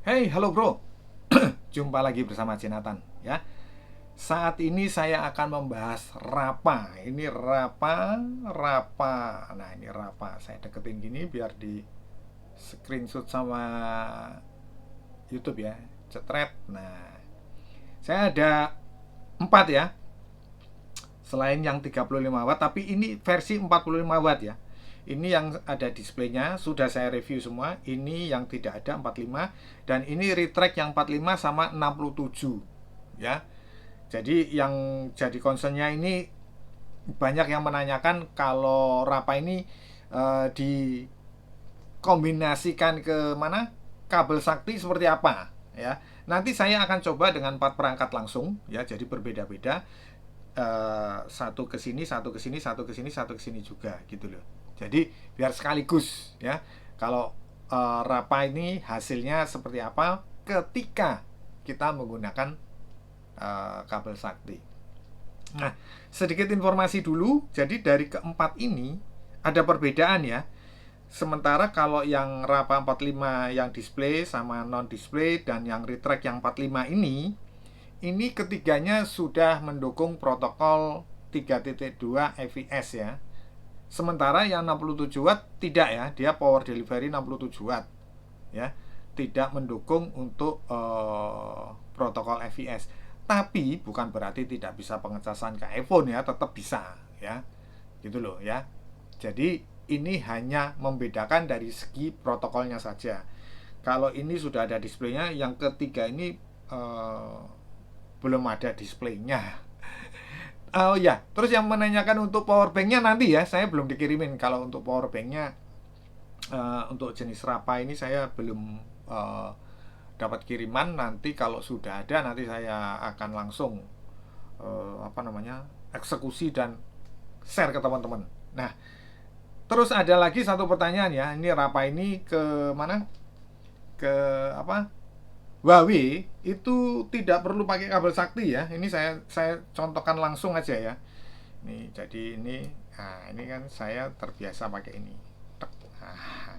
Hey, halo bro. Jumpa lagi bersama Jonathan ya. Saat ini saya akan membahas Rapa. Ini Rapa. Nah, ini Rapa. Saya deketin gini biar di screenshot sama YouTube ya. Cetret. Nah, saya ada 4 ya. Selain yang 35 watt, tapi ini versi 45 watt ya. Ini yang ada displaynya, sudah saya review semua. Ini yang tidak ada 45, dan ini retract yang 45 sama 67 ya. Jadi yang jadi concernnya ini, banyak yang menanyakan kalau Rapa ini dikombinasikan ke mana, kabel sakti seperti apa ya. Nanti saya akan coba dengan 4 perangkat langsung ya, jadi berbeda-beda. Satu ke sini, satu ke sini, satu ke sini, satu ke sini juga gitu loh. Jadi biar sekaligus ya. Kalau Rapa ini hasilnya seperti apa ketika kita menggunakan kabel sakti. Nah, sedikit informasi dulu. Jadi dari keempat ini ada perbedaan ya. Sementara kalau yang Rapa 45 yang display sama non display dan yang retract yang 45 ini ketiganya sudah mendukung protokol 3.2 FVS ya. Sementara yang 67 watt tidak ya, dia power delivery 67 watt ya. Tidak mendukung untuk protokol FVS. Tapi bukan berarti tidak bisa pengecasan ke iPhone ya, tetap bisa ya. Gitu loh ya. Jadi ini hanya membedakan dari segi protokolnya saja. Kalau ini sudah ada displaynya, yang ketiga ini belum ada displaynya. Oh ya, terus yang menanyakan untuk power banknya nanti ya, saya belum dikirimin. Kalau untuk power banknya untuk jenis Rapa ini saya belum dapat kiriman. Nanti kalau sudah ada, nanti saya akan langsung eksekusi dan share ke teman-teman. Nah, terus ada lagi satu pertanyaan ya, ini Rapa ini ke mana? Ke apa? Huawei itu tidak perlu pakai kabel sakti ya. Ini saya contohkan langsung aja ya. Nih, jadi ini kan saya terbiasa pakai ini. Nah,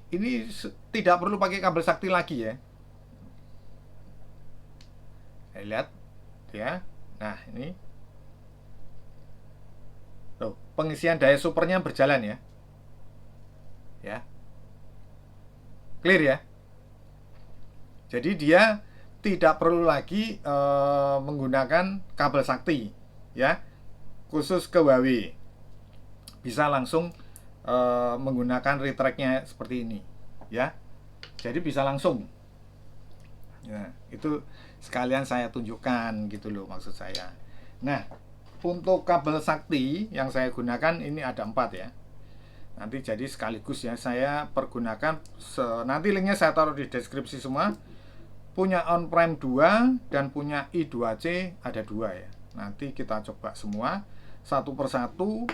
ini tidak perlu pakai kabel sakti lagi ya. Lihat ya. Nah, ini tuh, pengisian daya supernya berjalan ya. Ya. Clear ya. Jadi dia tidak perlu lagi menggunakan kabel sakti ya, khusus ke Huawei. Bisa langsung menggunakan retract-nya seperti ini ya. Jadi bisa langsung ya, itu sekalian saya tunjukkan gitu loh maksud saya. Nah, untuk kabel sakti yang saya gunakan ini ada 4 ya. Nanti jadi sekaligus ya saya pergunakan. Nanti linknya saya taruh di deskripsi semua. Punya on prime 2 dan punya i2C ada 2 ya. Nanti kita coba semua satu persatu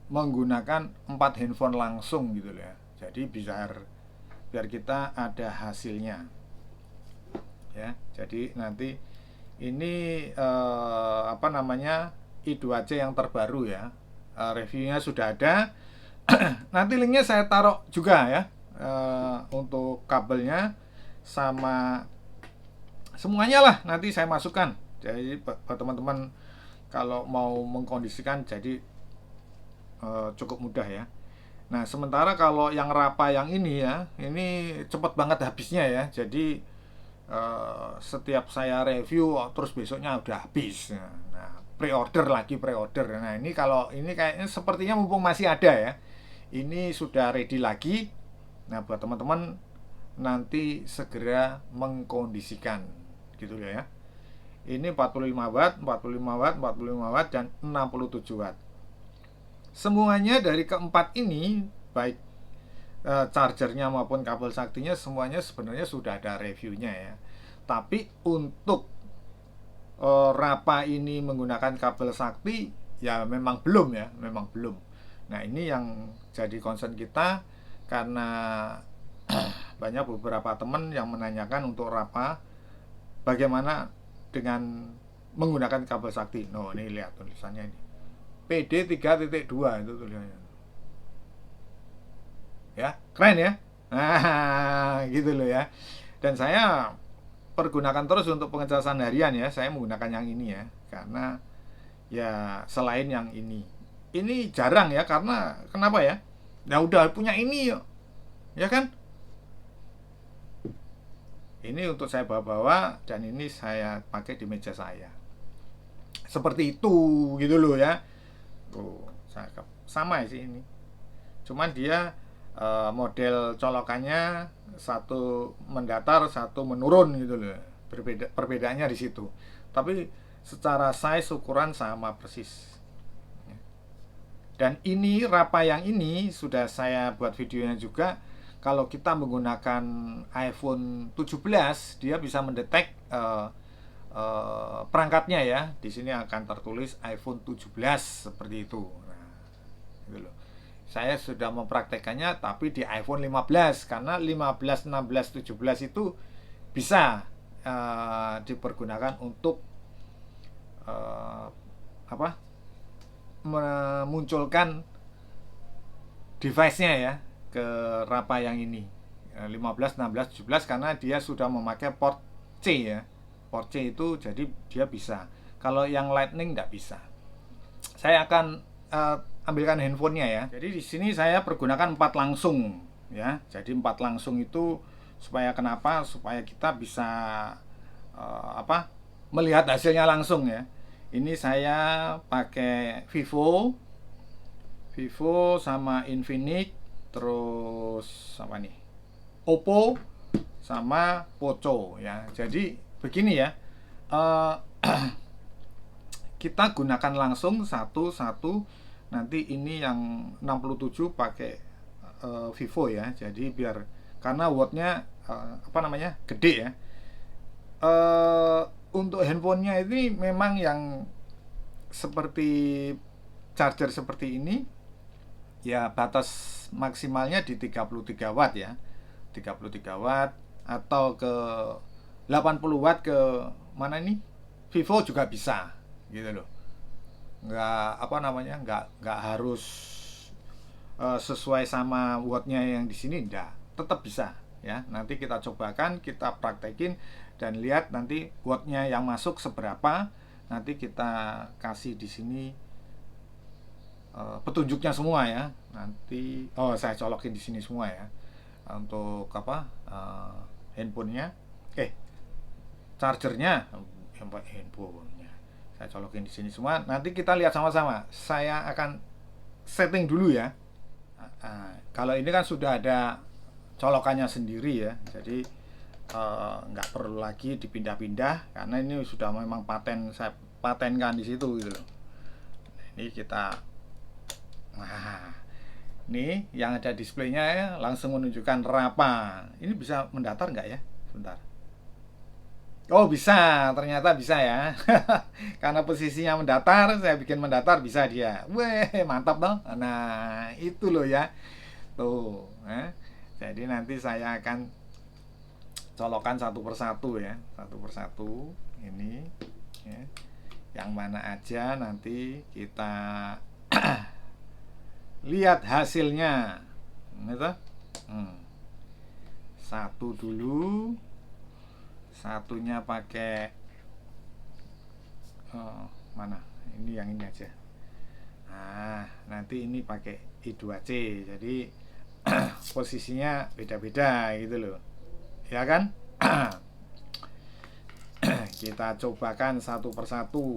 menggunakan 4 handphone langsung gitu ya. Jadi biar kita ada hasilnya ya. Jadi nanti ini i2C yang terbaru ya. Reviewnya sudah ada. Nanti linknya saya taruh juga ya, untuk kabelnya sama semuanya lah nanti saya masukkan. Jadi buat teman-teman kalau mau mengkondisikan jadi cukup mudah ya. Nah, sementara kalau yang Rapa yang ini ya, ini cepet banget habisnya ya. Jadi setiap saya review terus besoknya udah habis. Nah, pre-order lagi pre-order. Nah, ini kalau ini kayaknya sepertinya mumpung masih ada ya. Ini sudah ready lagi. Nah, buat teman-teman nanti segera mengkondisikan gitu ya. Ini 45 watt, 45 watt, 45 watt dan 67 watt. Semuanya dari keempat ini baik chargernya maupun kabel saktinya semuanya sebenarnya sudah ada reviewnya ya. Tapi untuk Rapa ini menggunakan kabel sakti ya memang belum ya, memang belum. Nah, ini yang jadi concern kita karena banyak beberapa teman yang menanyakan untuk Rapa bagaimana dengan menggunakan kabel sakti. No, ini lihat tulisannya ini. PD 3.2 itu tulisannya. Ya, keren ya. Nah, gitu loh ya. Dan saya pergunakan terus untuk pengecasan harian ya. Saya menggunakan yang ini ya, karena ya selain yang ini jarang ya, karena kenapa ya? Nah udah punya ini ya kan? Ini untuk saya bawa-bawa dan ini saya pakai di meja saya. Seperti itu gitu loh ya. Tuh, cakep. Sama sih ini. Cuman dia model colokannya satu mendatar, satu menurun gitu loh. Perbedaannya di situ. Tapi secara size ukuran sama persis. Dan ini Rapa yang ini sudah saya buat videonya juga. Kalau kita menggunakan iPhone 17, dia bisa mendetek perangkatnya ya. Di sini akan tertulis iPhone 17 seperti itu. Nah, gitu loh. Saya sudah mempraktekannya tapi di iPhone 15, karena 15, 16, 17 itu bisa dipergunakan untuk apa? Memunculkan device-nya ya ke Rapa yang ini 15, 16, 17, karena dia sudah memakai port C ya. Port C itu jadi dia bisa. Kalau yang Lightning tidak bisa. Saya akan ambilkan handphonenya ya. Jadi di sini saya pergunakan 4 langsung ya. Jadi 4 langsung itu supaya kenapa? Supaya kita bisa melihat hasilnya langsung ya. Ini saya pakai Vivo sama Infinix, terus apa nih, Oppo sama Poco ya. Jadi begini ya, kita gunakan langsung satu-satu. Nanti ini yang 67 pakai Vivo ya. Jadi biar, karena wattnya gede ya. Untuk handphonenya ini memang yang seperti charger seperti ini ya, batas maksimalnya di 33 watt ya. 33 watt atau ke 80 watt ke mana ini? Vivo juga bisa gitu loh. Nggak harus sesuai sama wattnya yang di sini, tetap bisa ya. Nanti kita cobakan, kita praktekin dan lihat nanti wattnya yang masuk seberapa. Nanti kita kasih di sini petunjuknya semua ya. Nanti saya colokin di sini semua ya. Untuk handphonenya, chargernya, handphonenya saya colokin di sini semua. Nanti kita lihat sama-sama. Saya akan setting dulu ya. Kalau ini kan sudah ada colokannya sendiri ya, jadi nggak perlu lagi dipindah-pindah karena ini sudah memang saya patenkan di situ gitu loh. Ini kita, ini yang ada displaynya ya, langsung menunjukkan Rapa. Ini bisa mendatar nggak ya? Sebentar. Oh bisa, ternyata bisa ya. Karena posisinya mendatar, saya bikin mendatar, bisa dia. Weh, mantap dong. Nah, itu loh ya. Tuh, jadi nanti saya akan colokan satu persatu ya, satu persatu ini ya. Yang mana aja nanti kita lihat hasilnya. Gitu. Satu dulu. Satunya pakai mana? Ini yang ini aja. Nah, nanti ini pakai I2C. Jadi posisinya beda-beda gitu loh. Ya kan? Kita cobakan satu persatu.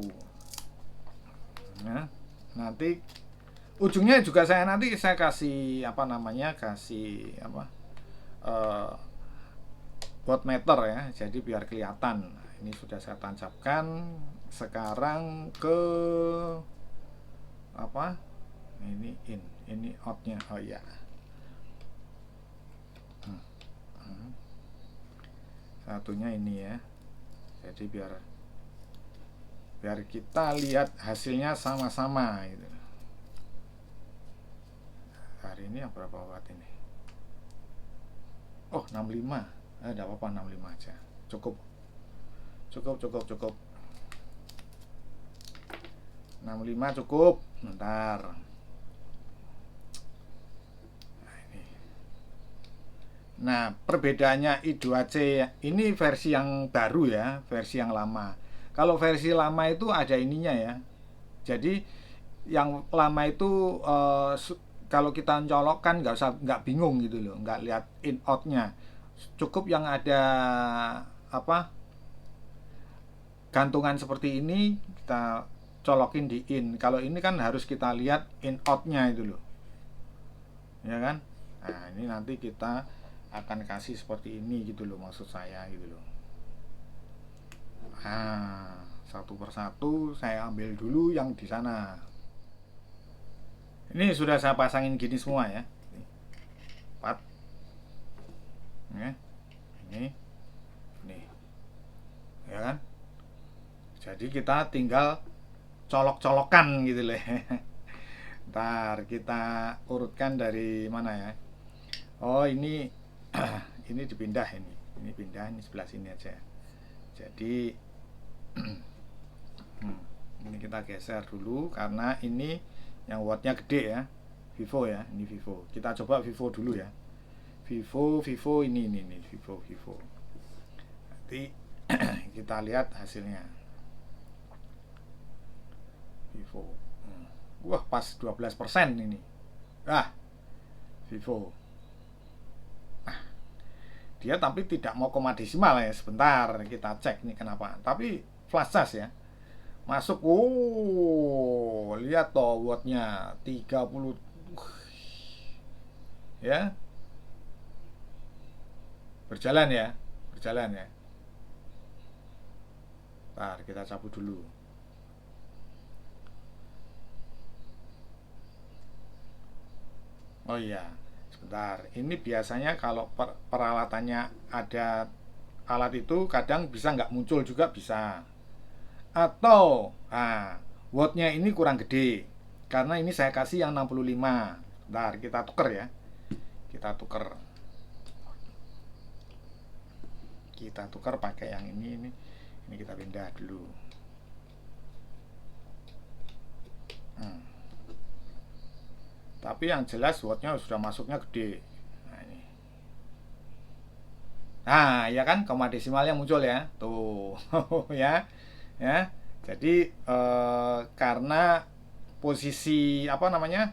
Nah, nanti ujungnya juga saya kasih kasih voltmeter ya, jadi biar kelihatan. Nah, ini sudah saya tancapkan. Sekarang ke ini outnya. Oh iya, satunya ini ya, jadi biar kita lihat hasilnya sama-sama gitu. Hari ini yang berapa watt ini? Oh 65. Tidak apa-apa, 65 aja. Cukup 65 cukup. Bentar. Nah, Nah, perbedaannya I2C ini versi yang baru ya, versi yang lama. Kalau versi lama itu ada ininya ya. Jadi yang lama itu kalau kita colokkan nggak bingung gitu loh, nggak lihat in outnya. Cukup yang ada apa gantungan seperti ini kita colokin di in. Kalau ini kan harus kita lihat in outnya itu loh, ya kan? Nah ini nanti kita akan kasih seperti ini gitu loh, maksud saya gitu loh. Nah, satu persatu saya ambil dulu yang di sana. Ini sudah saya pasangin gini semua ya. Empat, ya. Ini, ya kan? Jadi kita tinggal colok-colokan gitu loh. Ntar kita urutkan dari mana ya? Oh ini ini dipindah ini pindah ini sebelah sini aja. Jadi ini kita geser dulu karena ini yang wattnya gede ya, Vivo ya, ini Vivo. Kita coba Vivo dulu ya. Vivo ini Vivo. Nanti kita lihat hasilnya. Vivo. Wah pas 12% ini. Ah, Vivo. Dia tapi tidak mau koma desimal ya. Sebentar kita cek nih kenapa. Tapi flash charge ya. Masuk. Oh, lihat toh wattnya 30 ya. Berjalan ya. Berjalan ya. Ntar kita cabut dulu. Oh iya, sebentar. Ini biasanya kalau peralatannya ada alat itu kadang bisa nggak muncul juga bisa. Atau, wattnya ini kurang gede. Karena ini saya kasih yang 65. Bentar, kita tuker ya. Kita tuker. Kita tuker pakai yang ini. Ini kita pindah dulu. Tapi yang jelas wattnya sudah masuknya gede. Nah, ini. Nah, ya kan koma desimalnya muncul ya. Tuh, ya. Ya. Jadi karena posisi apa namanya?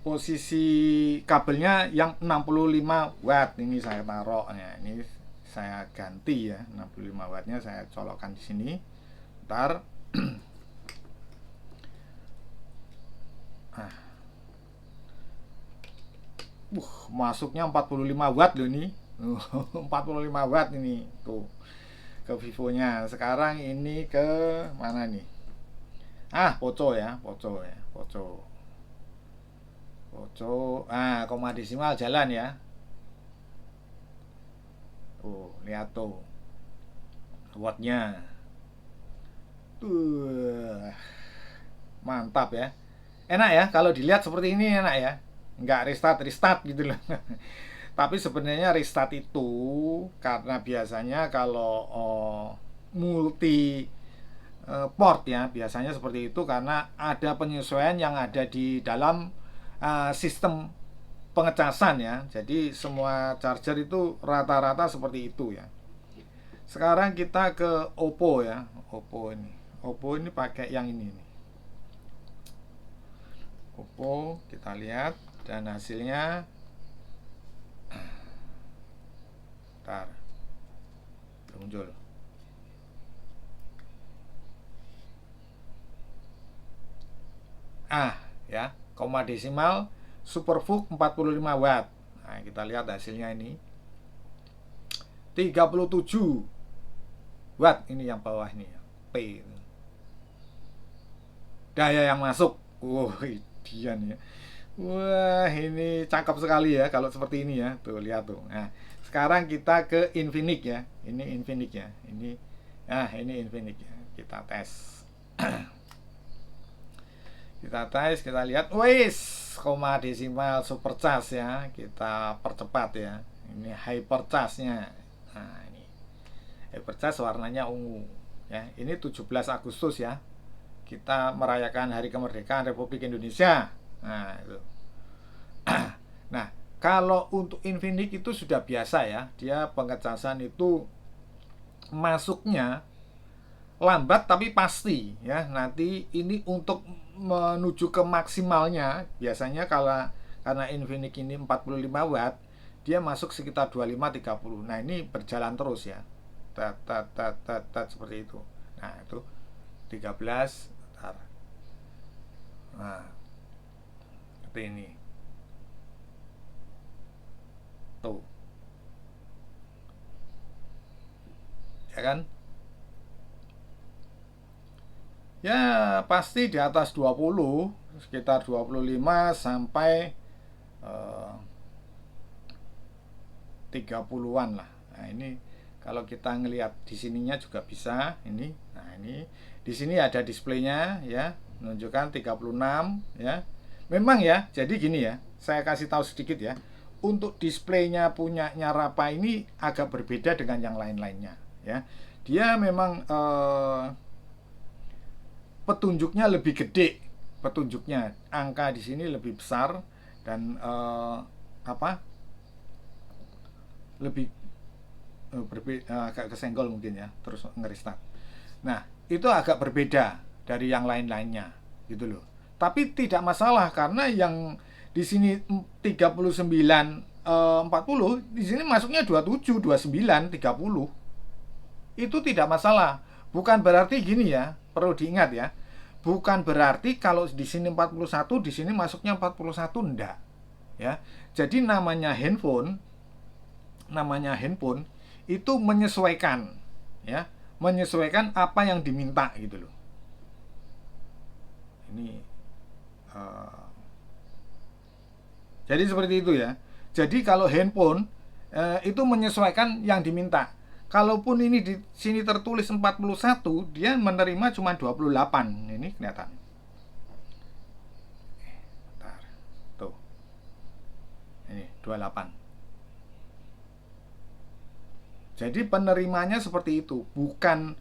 Posisi kabelnya yang 65 watt ini saya taruh ya. Ini saya ganti ya. 65 wattnya saya colokkan di sini. Ntar masuknya 45 watt loh ini. 45 watt ini tuh ke Vivonya. Sekarang ini ke mana nih? Poco ya, Poco ya, Poco. Poco. Koma desimal jalan ya. Tuh, lihat tuh. Wattnya. Mantap ya. Enak ya kalau dilihat seperti ini, enak ya. Nggak restart gitu loh. Tapi sebenarnya restart itu karena biasanya kalau multi port ya, biasanya seperti itu karena ada penyesuaian yang ada di dalam sistem pengecasan ya. Jadi semua charger itu rata-rata seperti itu ya. Sekarang kita ke Oppo ya. Oppo ini pakai yang ini nih. Oppo kita lihat dan hasilnya ntar belum muncul. Ya, koma desimal Superfook 45 watt. Nah, kita lihat hasilnya ini 37 watt ini yang bawah ini P. Daya yang masuk. Dia nih ya. Wah, ini cakep sekali ya kalau seperti ini ya. Tuh, lihat tuh. Nah, sekarang kita ke Infinix ya. Ini Infinix ya. Ini Infinix ya. Kita tes. Kita lihat. Wis, koma desimal supercharge ya. Kita percepat ya. Ini hypercharge-nya. Nah, ini. Hypercharge warnanya ungu ya. Ini 17 Agustus ya. Kita merayakan Hari Kemerdekaan Republik Indonesia. Nah, itu. Nah, Kalau untuk Infinix itu sudah biasa ya, dia pengecasan itu masuknya lambat tapi pasti ya. Nanti ini untuk menuju ke maksimalnya biasanya kalau karena Infinix ini 45 watt, dia masuk sekitar 25-30. Nah, ini berjalan terus ya. Tat tat tat tat, tat seperti itu. Nah, itu 13 tar. Nah, seperti ini. Tuh. Ya kan? Ya pasti di atas 20, sekitar 25 sampai eh, 30-an lah. Nah, ini kalau kita ngelihat di sininya juga bisa ini. Nah, ini di sini ada displaynya ya, menunjukkan 36 ya. Memang ya, jadi gini ya, saya kasih tahu sedikit ya. Untuk displaynya punyanya Rapa ini agak berbeda dengan yang lain-lainnya ya. Dia memang petunjuknya lebih gede, petunjuknya angka di sini lebih besar dan apa lebih agak kesenggol mungkin ya, terus ngerestart. Nah, itu agak berbeda dari yang lain-lainnya gitu loh. Tapi tidak masalah karena yang di sini 39 40, di sini masuknya 27, 29, 30. Itu tidak masalah. Bukan berarti gini ya, perlu diingat ya. Bukan berarti kalau di sini 41, di sini masuknya 41, enggak. Ya. Jadi namanya handphone itu menyesuaikan ya, menyesuaikan apa yang diminta gitu loh. Ini jadi seperti itu ya. Jadi kalau handphone itu menyesuaikan yang diminta. Kalaupun ini di sini tertulis 41, dia menerima cuma 28. Ini kelihatan. Bentar. Tuh. Ini 28. Jadi penerimanya seperti itu, bukan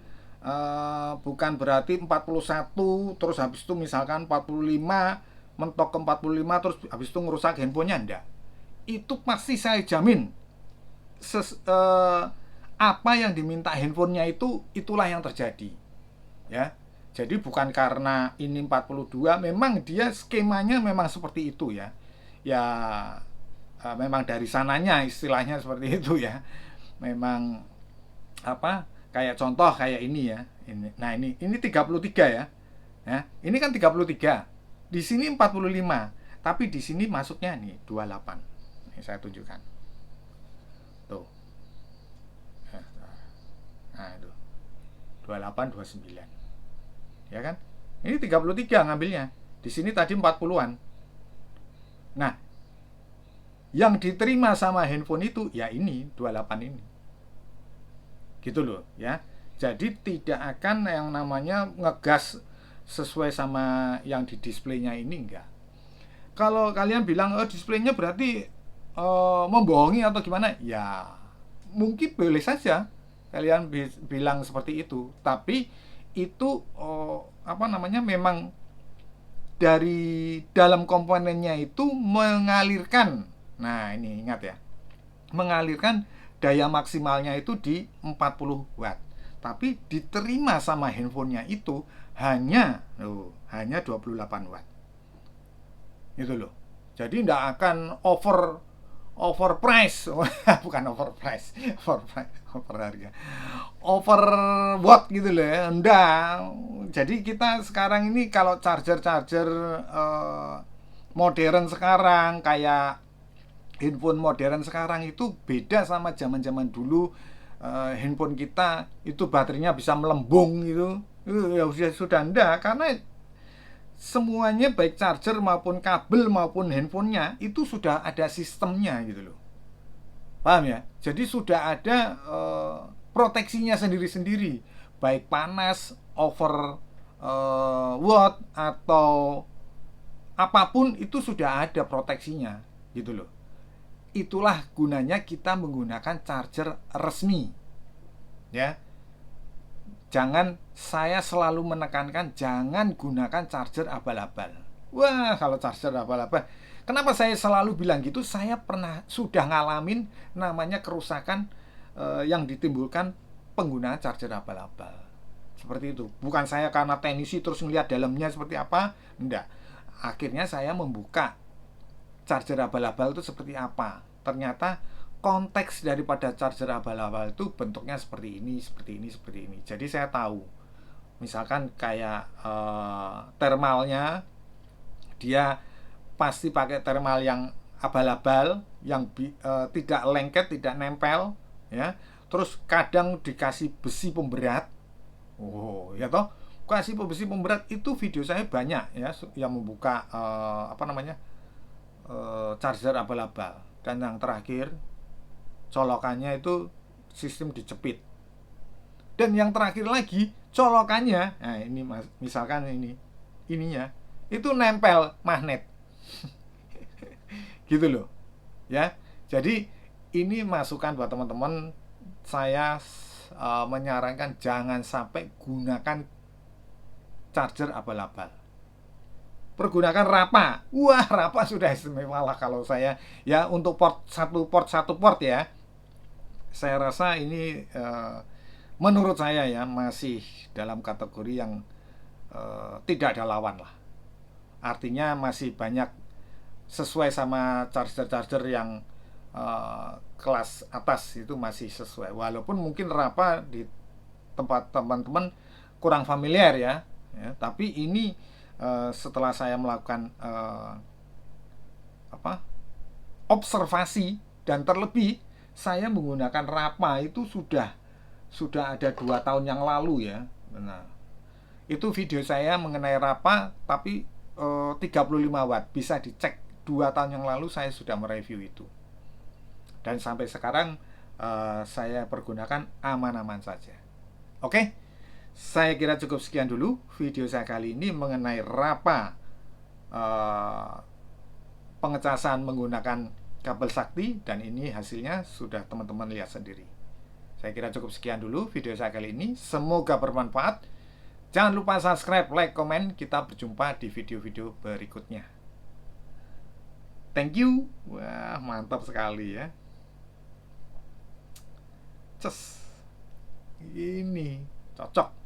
berarti 41 terus habis itu misalkan 45 mentok ke 45 terus habis itu ngerusak handphonenya, enggak. Itu pasti saya jamin apa yang diminta handphonenya itulah yang terjadi. Ya. Jadi bukan karena ini 42, memang dia skemanya memang seperti itu ya. Ya memang dari sananya istilahnya seperti itu ya. Memang apa, kayak contoh kayak ini ya. Nah, ini 33 ya. Ya, ini kan 33. Di sini 45, tapi di sini masuknya nih 28. Ini saya tunjukkan. Tuh. Nah, itu. 28 29. Ya kan? Ini 33 ngambilnya. Di sini tadi 40-an. Nah, yang diterima sama handphone itu ya ini 28 ini. Gitu loh ya. Jadi tidak akan yang namanya ngegas sesuai sama yang di displaynya ini, enggak. Kalau kalian bilang displaynya berarti membohongi atau gimana, ya mungkin boleh saja kalian bilang seperti itu. Tapi itu apa namanya, memang dari dalam komponennya itu mengalirkan. Nah, ini ingat ya. Mengalirkan daya maksimalnya itu di 40 watt. Tapi diterima sama handphonenya itu hanya 28 watt. Itu loh. Jadi tidak akan overprice. Bukan overprice, over harga. Over watt gitu loh ya. Enggak. Jadi kita sekarang ini kalau charger modern sekarang, kayak handphone modern sekarang itu beda sama zaman-zaman dulu. Handphone kita itu baterainya bisa melembung gitu. Ya sudah enggak, karena semuanya baik charger maupun kabel maupun handphonenya itu sudah ada sistemnya gitu loh. Paham ya? Jadi sudah ada proteksinya sendiri-sendiri, baik panas, over watt atau apapun itu sudah ada proteksinya gitu loh. Itulah gunanya kita menggunakan charger resmi. Ya. Jangan, saya selalu menekankan jangan gunakan charger abal-abal. Wah, kalau charger abal-abal, Kenapa saya selalu bilang gitu? Saya sudah ngalamin namanya kerusakan yang ditimbulkan penggunaan charger abal-abal. Seperti itu. Bukan saya karena teknisi terus ngeliat dalamnya seperti apa, enggak. Akhirnya saya membuka charger abal-abal itu seperti apa. Ternyata konteks daripada charger abal-abal itu bentuknya seperti ini, seperti ini, seperti ini. Jadi saya tahu. Misalkan kayak thermalnya, dia pasti pakai thermal yang abal-abal, yang tidak lengket, tidak nempel, ya. Terus kadang dikasih besi pemberat. Oh, ya toh. Kasih besi pemberat itu video saya banyak ya yang membuka charger abal-abal. Dan yang terakhir colokannya itu sistem dijepit. Dan yang terakhir lagi colokannya, nah ini misalkan ininya itu nempel magnet. Gitu loh. Ya. Jadi ini masukan buat teman-teman. Saya menyarankan jangan sampai gunakan charger abal-abal. Pergunakan Rapa. Wah, Rapa sudah istimewa lah kalau saya ya, untuk satu port ya. Saya rasa ini menurut saya ya masih dalam kategori yang tidak ada lawan lah. Artinya masih banyak sesuai sama charger-charger yang kelas atas, itu masih sesuai. Walaupun mungkin Rapa di tempat teman-teman kurang familiar ya. Tapi ini setelah saya melakukan observasi, dan terlebih saya menggunakan Rapa itu sudah ada 2 tahun yang lalu ya. Nah, itu video saya mengenai Rapa, tapi 35 watt, bisa dicek. 2 tahun yang lalu saya sudah mereview itu, dan sampai sekarang saya pergunakan aman-aman saja. Oke, saya kira cukup sekian dulu video saya kali ini mengenai Rapa pengecasan menggunakan kabel sakti, dan ini hasilnya sudah teman-teman lihat sendiri. Saya kira cukup sekian dulu video saya kali ini, semoga bermanfaat. Jangan lupa subscribe, like, komen. Kita berjumpa di video-video berikutnya. Thank you. Wah, mantap sekali ya. Ces. Ini cocok.